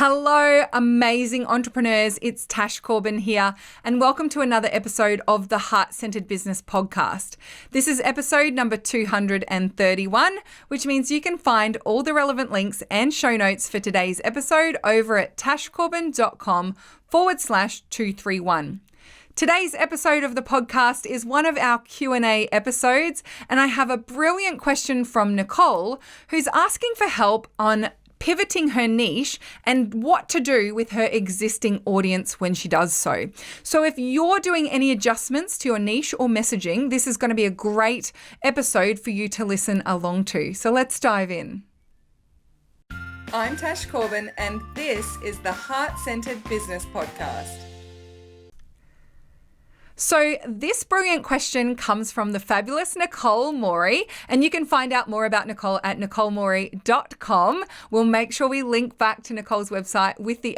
Hello, amazing entrepreneurs. It's Tash Corbin here, and welcome to another episode of the Heart-Centered Business Podcast. This is episode number 231, which means you can find all the relevant links and show notes for today's episode over at tashcorbin.com/231. Today's episode of the podcast is one of our Q&A episodes, and I have a brilliant question from Nicole, who's asking for help on pivoting her niche and what to do with her existing audience when she does so. So if you're doing any adjustments to your niche or messaging, this is going to be a great episode for you to listen along to. So let's dive in. I'm Tash Corbin, and this is the Heart-Centered Business Podcast. So this brilliant question comes from the fabulous Nicole Moorey, and you can find out more about Nicole at nicolemoorey.com. We'll make sure we link back to Nicole's website with this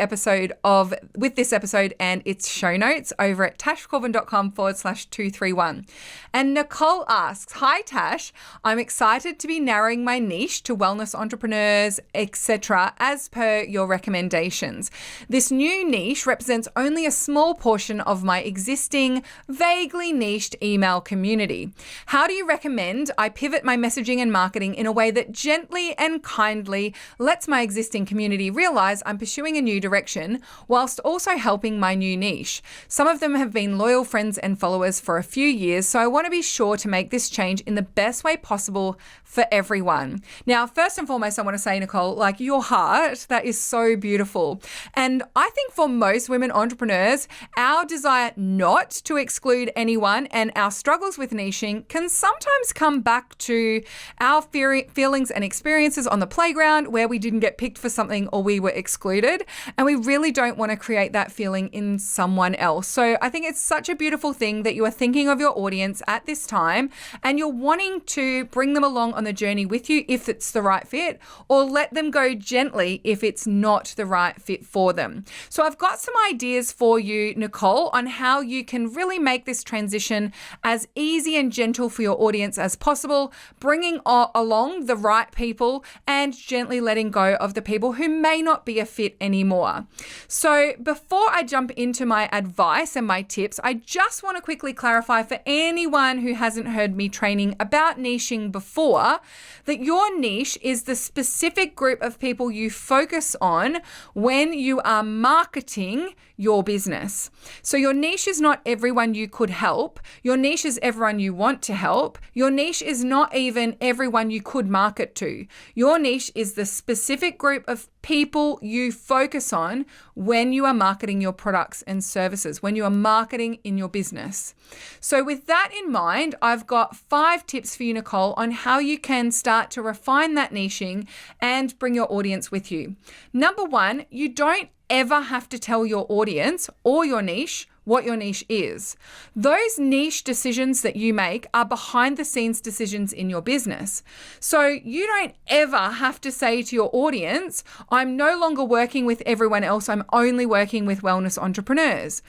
episode and its show notes over at tashcorbin.com/231. And Nicole asks, "Hi Tash, I'm excited to be narrowing my niche to wellness entrepreneurs, etc. as per your recommendations. This new niche represents only a small portion of my existing vaguely niched email community. How do you recommend I pivot my messaging and marketing in a way that gently and kindly lets my existing community realize I'm pursuing a new direction whilst also helping my new niche? Some of them have been loyal friends and followers for a few years, so I want to be sure to make this change in the best way possible for everyone." Now, first and foremost, I want to say, Nicole, like your heart, that is so beautiful. And I think for most women entrepreneurs, our desire not to exclude anyone and our struggles with niching can sometimes come back to our feelings and experiences on the playground where we didn't get picked for something or we were excluded. And we really don't want to create that feeling in someone else. So I think it's such a beautiful thing that you are thinking of your audience at this time and you're wanting to bring them along on the journey with you if it's the right fit, or let them go gently if it's not the right fit for them. So I've got some ideas for you, Nicole, on how you can really make this transition as easy and gentle for your audience as possible, bringing along the right people and gently letting go of the people who may not be a fit anymore. So before I jump into my advice and my tips, I just want to quickly clarify for anyone who hasn't heard me training about niching before, that your niche is the specific group of people you focus on when you are marketing your business. So your niche is not everyone you could help. Your niche is everyone you want to help. Your niche is not even everyone you could market to. Your niche is the specific group of people you focus on when you are marketing your products and services, when you are marketing in your business. So with that in mind, I've got 5 tips for you, Nicole, on how you can start to refine that niching and bring your audience with you. Number 1, you don't ever have to tell your audience or your niche what your niche is. Those niche decisions that you make are behind the scenes decisions in your business. So you don't ever have to say to your audience, "I'm no longer working with everyone else, I'm only working with wellness entrepreneurs."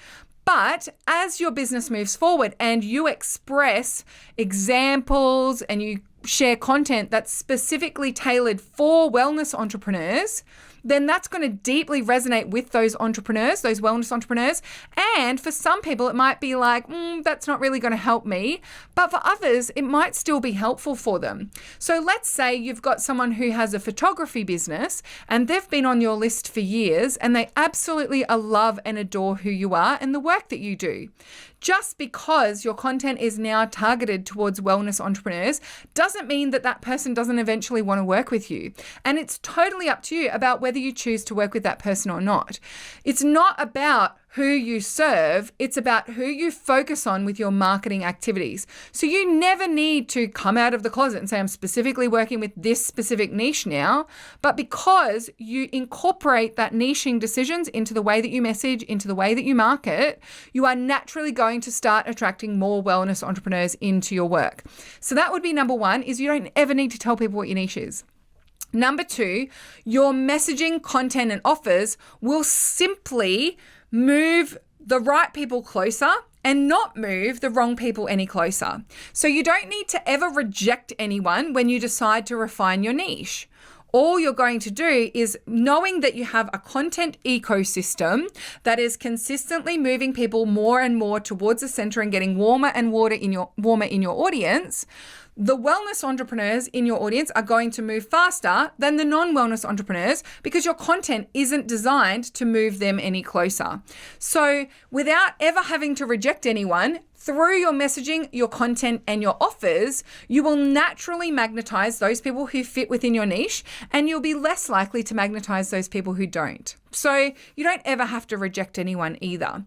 But as your business moves forward and you express examples and you share content that's specifically tailored for wellness entrepreneurs, then that's going to deeply resonate with those entrepreneurs, those wellness entrepreneurs. And for some people, it might be like, that's not really going to help me. But for others, it might still be helpful for them. So let's say you've got someone who has a photography business and they've been on your list for years and they absolutely love and adore who you are and the work that you do. Just because your content is now targeted towards wellness entrepreneurs doesn't mean that that person doesn't eventually want to work with you. And it's totally up to you about whether you choose to work with that person or not. It's not about who you serve, it's about who you focus on with your marketing activities. So you never need to come out of the closet and say, I'm specifically working with this specific niche now, but because you incorporate that niching decisions into the way that you message, into the way that you market, you are naturally going to start attracting more wellness entrepreneurs into your work. So that would be number 1, is you don't ever need to tell people what your niche is. Number 2, your messaging, content, and offers will simply move the right people closer and not move the wrong people any closer. So you don't need to ever reject anyone when you decide to refine your niche. all you're going to do is, knowing that you have a content ecosystem that is consistently moving people more and more towards the center and getting warmer and warmer in your audience, the wellness entrepreneurs in your audience are going to move faster than the non-wellness entrepreneurs because your content isn't designed to move them any closer. So without ever having to reject anyone, through your messaging, your content, and your offers, you will naturally magnetize those people who fit within your niche, and you'll be less likely to magnetize those people who don't. So you don't ever have to reject anyone either.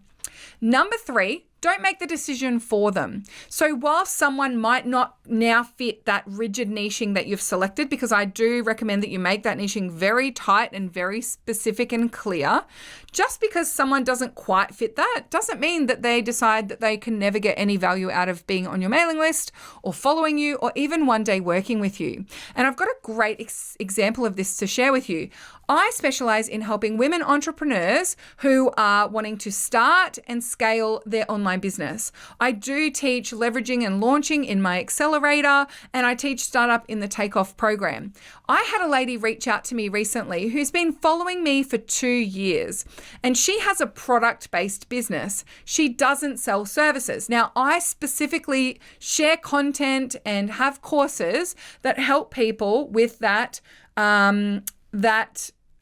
Number 3, don't make the decision for them. So while someone might not now fit that rigid niching that you've selected, because I do recommend that you make that niching very tight and very specific and clear, just because someone doesn't quite fit that doesn't mean that they decide that they can never get any value out of being on your mailing list or following you or even one day working with you. And I've got a great example of this to share with you. I specialize in helping women entrepreneurs who are wanting to start and scale their online business. I do teach leveraging and launching in my accelerator, and I teach startup in the takeoff program. I had a lady reach out to me recently who's been following me for 2 years, and she has a product-based business. She doesn't sell services. Now, I specifically share content and have courses that help people with that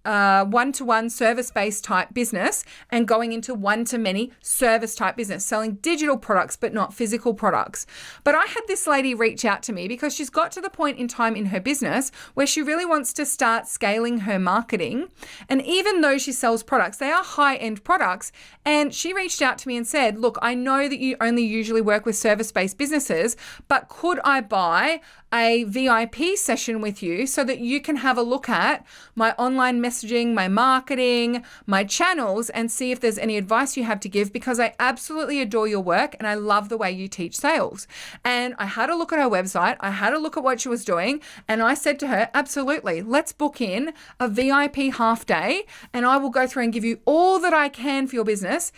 one-to-one service-based type business and going into one-to-many service type business, selling digital products but not physical products. But I had this lady reach out to me because she's got to the point in time in her business where she really wants to start scaling her marketing. And even though she sells products, they are high-end products. And she reached out to me and said, look, I know that you only usually work with service-based businesses, but could I buy a VIP session with you so that you can have a look at my online messaging, my marketing, my channels, and see if there's any advice you have to give, because I absolutely adore your work and I love the way you teach sales. And I had a look at her website, I had a look at what she was doing, and I said to her, absolutely, let's book in a VIP half day and I will go through and give you all that I can for your business,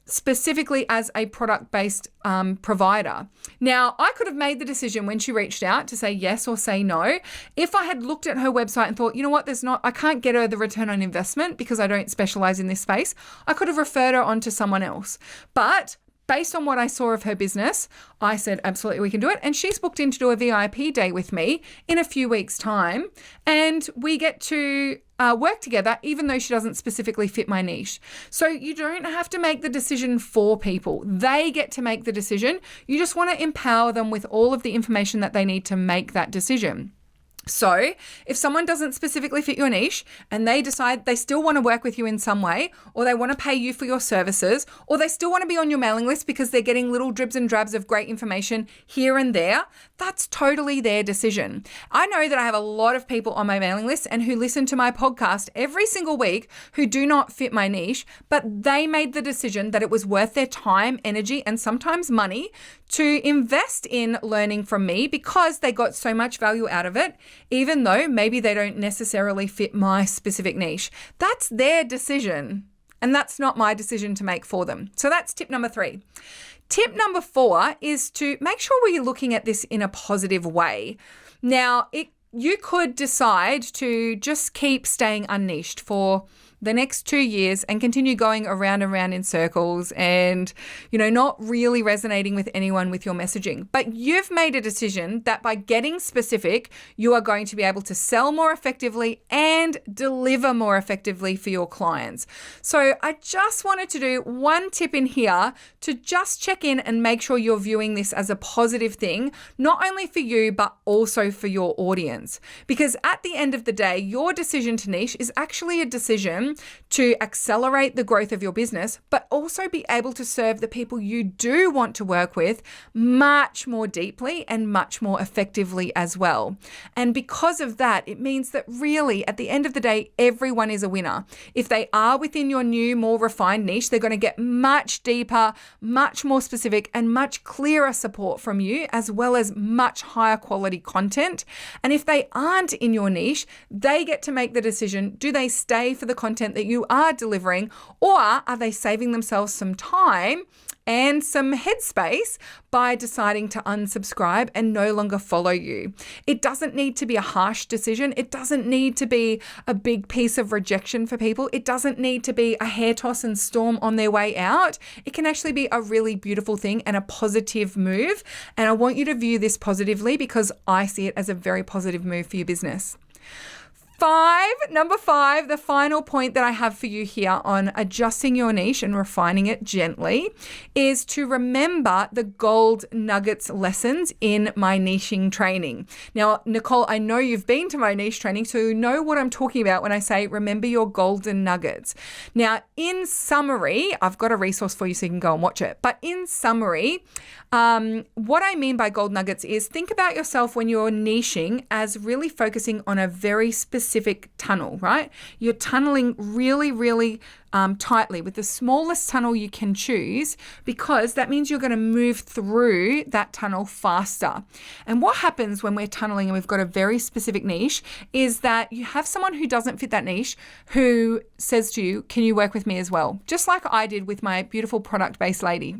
specifically as a product-based provider. Now, I could have made the decision when she reached out to say yes or say no. If I had looked at her website and thought, you know what, I can't get her the return on investment because I don't specialize in this space, I could have referred her on to someone else. But based on what I saw of her business, I said, absolutely, we can do it. And she's booked in to do a VIP day with me in a few weeks' time. And we get to work together, even though she doesn't specifically fit my niche. So you don't have to make the decision for people. They get to make the decision. You just want to empower them with all of the information that they need to make that decision. So if someone doesn't specifically fit your niche and they decide they still want to work with you in some way, or they want to pay you for your services, or they still want to be on your mailing list because they're getting little dribs and drabs of great information here and there, that's totally their decision. I know that I have a lot of people on my mailing list and who listen to my podcast every single week who do not fit my niche, but they made the decision that it was worth their time, energy, and sometimes money to invest in learning from me because they got so much value out of it, even though maybe they don't necessarily fit my specific niche. That's their decision, and that's not my decision to make for them. So that's tip number 3. Tip number 4 is to make sure we're looking at this in a positive way. Now, you could decide to just keep staying unniched for the next 2 years and continue going around and around in circles and, not really resonating with anyone with your messaging. But you've made a decision that by getting specific, you are going to be able to sell more effectively and deliver more effectively for your clients. So I just wanted to do one tip in here to just check in and make sure you're viewing this as a positive thing, not only for you, but also for your audience. Because at the end of the day, your decision to niche is actually a decision to accelerate the growth of your business, but also be able to serve the people you do want to work with much more deeply and much more effectively as well. And because of that, it means that really at the end of the day, everyone is a winner. If they are within your new, more refined niche, they're going to get much deeper, much more specific, and much clearer support from you, as well as much higher quality content. And if they aren't in your niche, they get to make the decision, do they stay for the content that you are delivering, or are they saving themselves some time and some headspace by deciding to unsubscribe and no longer follow you. It doesn't need to be a harsh decision. It doesn't need to be a big piece of rejection for people. It doesn't need to be a hair toss and storm on their way out. It can actually be a really beautiful thing and a positive move. And I want you to view this positively because I see it as a very positive move for your business. Number five, the final point that I have for you here on adjusting your niche and refining it gently is to remember the gold nuggets lessons in my niching training. Now, Nicole, I know you've been to my niche training, so you know what I'm talking about when I say remember your golden nuggets. Now, in summary, I've got a resource for you so you can go and watch it. But in summary, what I mean by gold nuggets is think about yourself when you're niching as really focusing on a very specific tunnel, right? You're tunneling really, really tightly with the smallest tunnel you can choose because that means you're going to move through that tunnel faster. And what happens when we're tunneling and we've got a very specific niche is that you have someone who doesn't fit that niche who says to you, can you work with me as well? Just like I did with my beautiful product-based lady.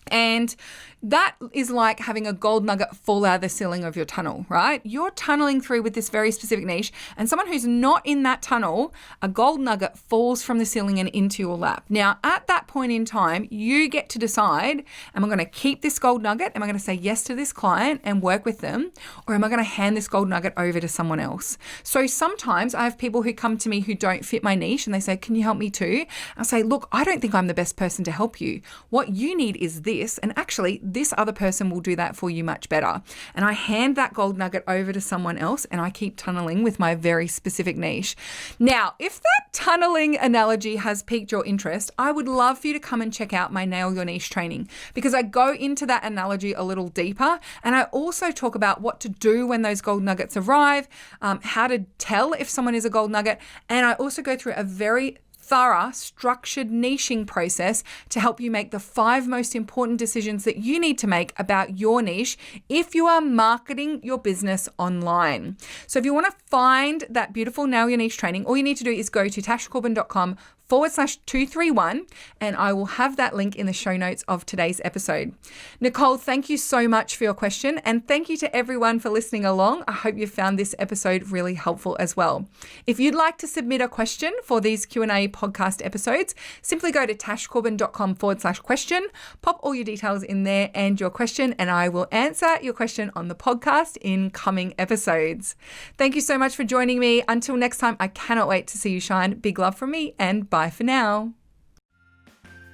And that is like having a gold nugget fall out of the ceiling of your tunnel, right? You're tunneling through with this very specific niche, and someone who's not in that tunnel, a gold nugget falls from the ceiling and into your lap. Now, at that point in time, you get to decide, am I going to keep this gold nugget? Am I going to say yes to this client and work with them? Or am I going to hand this gold nugget over to someone else? So sometimes I have people who come to me who don't fit my niche and they say, can you help me too? I say, look, I don't think I'm the best person to help you. What you need is this. And actually, this other person will do that for you much better. And I hand that gold nugget over to someone else and I keep tunneling with my very specific niche. Now, if that tunneling analogy has piqued your interest, I would love for you to come and check out my Nail Your Niche training because I go into that analogy a little deeper and I also talk about what to do when those gold nuggets arrive, how to tell if someone is a gold nugget, and I also go through a very thorough, structured niching process to help you make the 5 most important decisions that you need to make about your niche if you are marketing your business online. So if you want to find that beautiful Nail Your Niche training, all you need to do is go to tashcorbin.com/231 and I will have that link in the show notes of today's episode. Nicole, thank you so much for your question and thank you to everyone for listening along. I hope you found this episode really helpful as well. If you'd like to submit a question for these Q&A podcast episodes, simply go to tashcorbin.com/question, pop all your details in there and your question, and I will answer your question on the podcast in coming episodes. Thank you so much for joining me. Until next time, I cannot wait to see you shine. Big love from me and bye for now.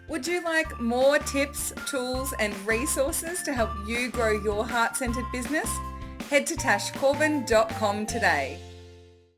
Would you like more tips, tools, and resources to help you grow your heart-centered business? Head to tashcorbin.com today.